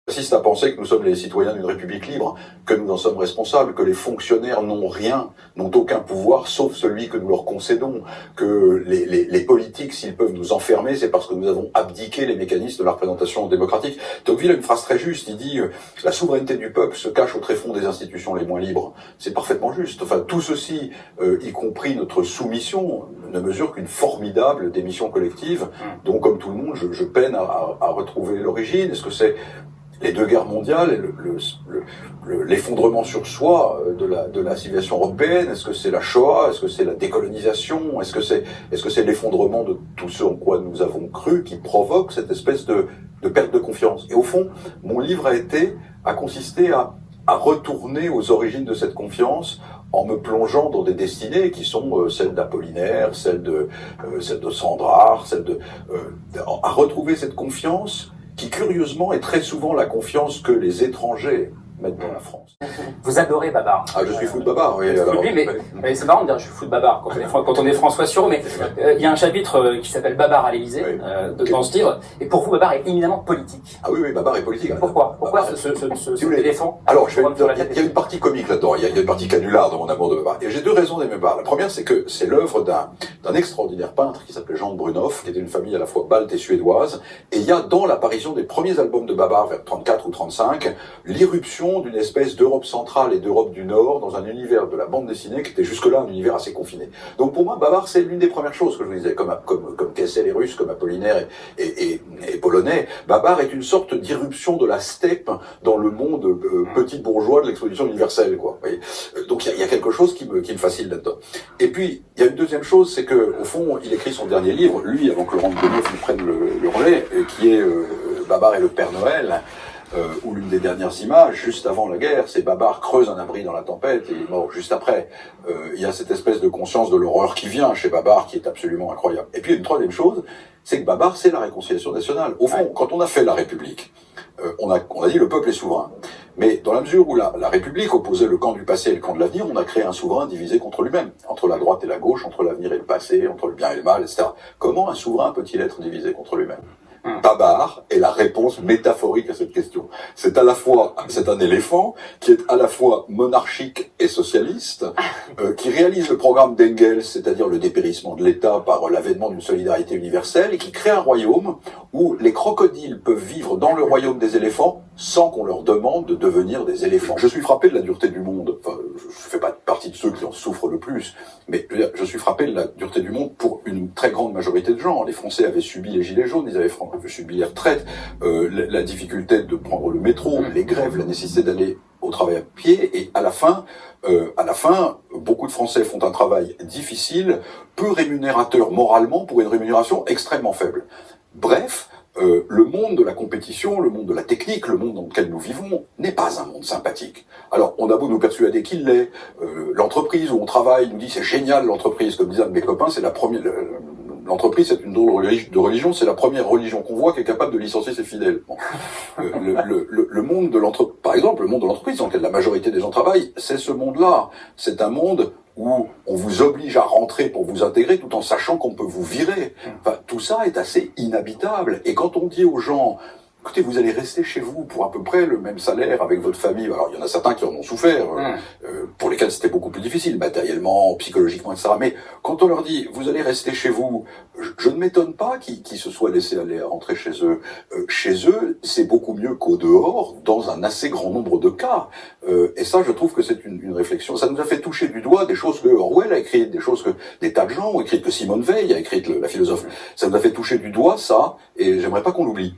Persiste à penser que nous sommes les citoyens d'une république libre, que nous en sommes responsables, que les fonctionnaires n'ont rien, n'ont aucun pouvoir, sauf celui que nous leur concédons, que les politiques, s'ils peuvent nous enfermer, c'est parce que nous avons abdiqué les mécanismes de la représentation démocratique. Tocqueville a une phrase très juste, il dit « La souveraineté du peuple se cache au tréfonds des institutions les moins libres ». C'est parfaitement juste. Enfin, tout ceci, y compris notre soumission, ne mesure qu'une formidable démission collective, dont, comme tout le monde, je peine à retrouver l'origine. Est-ce que c'est les deux guerres mondiales, l'effondrement sur soi de la civilisation européenne? Est-ce que c'est la Shoah? Est-ce que c'est la décolonisation? Est-ce que c'est l'effondrement de tout ce en quoi nous avons cru qui provoque cette espèce de perte de confiance? Et au fond, mon livre a consisté à retourner aux origines de cette confiance en me plongeant dans des destinées qui sont celles d'Apollinaire, celles de Sandrard, à retrouver cette confiance qui curieusement est très souvent la confiance que les étrangers mettent dans la France. Vous adorez Babar. Ah, je suis fou de Babar, oui. Alors, mais c'est marrant de dire je suis fou de Babar quand on est François Sureau, mais il y a un chapitre qui s'appelle Babar à l'Élysée, dans ce livre, et pour vous Babar est éminemment politique. Ah oui, Babar est politique. Pourquoi ce éléphant? Alors, il y a une partie comique là-dedans, il y a une partie canular dans mon amour de Babar. Et j'ai deux raisons d'aimer Babar. La première, c'est que c'est l'œuvre d'un extraordinaire peintre qui s'appelait Jean de Brunoff, qui était une famille à la fois balte et suédoise, et il y a dans l'apparition des premiers albums de Babar, vers 34 ou 35, l'irruption d'une espèce d'Europe centrale et d'Europe du Nord dans un univers de la bande dessinée qui était jusque-là un univers assez confiné. Donc pour moi, Babar, c'est l'une des premières choses que je vous disais, comme Kessel et Russe, comme Apollinaire et Polonais. Babar est une sorte d'irruption de la steppe dans le monde petit bourgeois de l'exposition universelle, quoi. Vous voyez, donc il y a quelque chose qui me fascine là-dedans. Et puis, il y a une deuxième chose, c'est que au fond, il écrit son dernier livre, lui, avant que Laurent de Bonhoeffe lui prenne le relais, qui est Babar et le Père Noël, où l'une des dernières images, juste avant la guerre, c'est Babar creuse un abri dans la tempête et il est mort juste après. Il y a cette espèce de conscience de l'horreur qui vient chez Babar qui est absolument incroyable. Et puis une troisième chose, c'est que Babar, c'est la réconciliation nationale. Au fond, quand on a fait la République, on a dit le peuple est souverain. Mais dans la mesure où la République opposait le camp du passé et le camp de l'avenir, on a créé un souverain divisé contre lui-même, entre la droite et la gauche, entre l'avenir et le passé, entre le bien et le mal, etc. Comment un souverain peut-il être divisé contre lui-même? Babar est la réponse métaphorique à cette question. C'est un éléphant qui est à la fois monarchique et socialiste, qui réalise le programme d'Engels, c'est-à-dire le dépérissement de l'État par l'avènement d'une solidarité universelle, et qui crée un royaume où les crocodiles peuvent vivre dans le royaume des éléphants sans qu'on leur demande de devenir des éléphants. Je suis frappé de la dureté du monde. Enfin, je fais pas partie de ceux qui en souffrent le plus, mais je suis frappé de la dureté du monde pour une très grande majorité de gens. Les Français avaient subi les gilets jaunes, ils avaient subi les retraites, la difficulté de prendre le métro, les grèves, la nécessité d'aller au travail à pied, et à la fin, beaucoup de Français font un travail difficile, peu rémunérateur moralement pour une rémunération extrêmement faible. Bref, le monde de la compétition, le monde de la technique, le monde dans lequel nous vivons n'est pas un monde sympathique. Alors, on a beau nous persuader qu'il l'est, l'entreprise où on travaille nous dit c'est génial l'entreprise, comme disent un de mes copains, c'est la première... L'entreprise, c'est une drôle de religion, c'est la première religion qu'on voit qui est capable de licencier ses fidèles. Bon. Le monde de l'entreprise, par exemple, le monde de l'entreprise dans lequel la majorité des gens travaillent, c'est ce monde-là. C'est un monde où on vous oblige à rentrer pour vous intégrer tout en sachant qu'on peut vous virer. Enfin, tout ça est assez inhabitable. Et quand on dit aux gens... Écoutez, vous allez rester chez vous pour à peu près le même salaire avec votre famille. Alors, il y en a certains qui en ont souffert, pour lesquels c'était beaucoup plus difficile, matériellement, psychologiquement, etc. Mais quand on leur dit, vous allez rester chez vous, je ne m'étonne pas qu'ils se soient laissés aller à rentrer chez eux. Chez eux, c'est beaucoup mieux qu'au dehors, dans un assez grand nombre de cas. Et ça, je trouve que c'est une réflexion. Ça nous a fait toucher du doigt des choses que Orwell a écrites, des choses que des tas de gens ont écrites, que Simone Veil a écrites, la philosophe. Ça nous a fait toucher du doigt, ça, et j'aimerais pas qu'on l'oublie.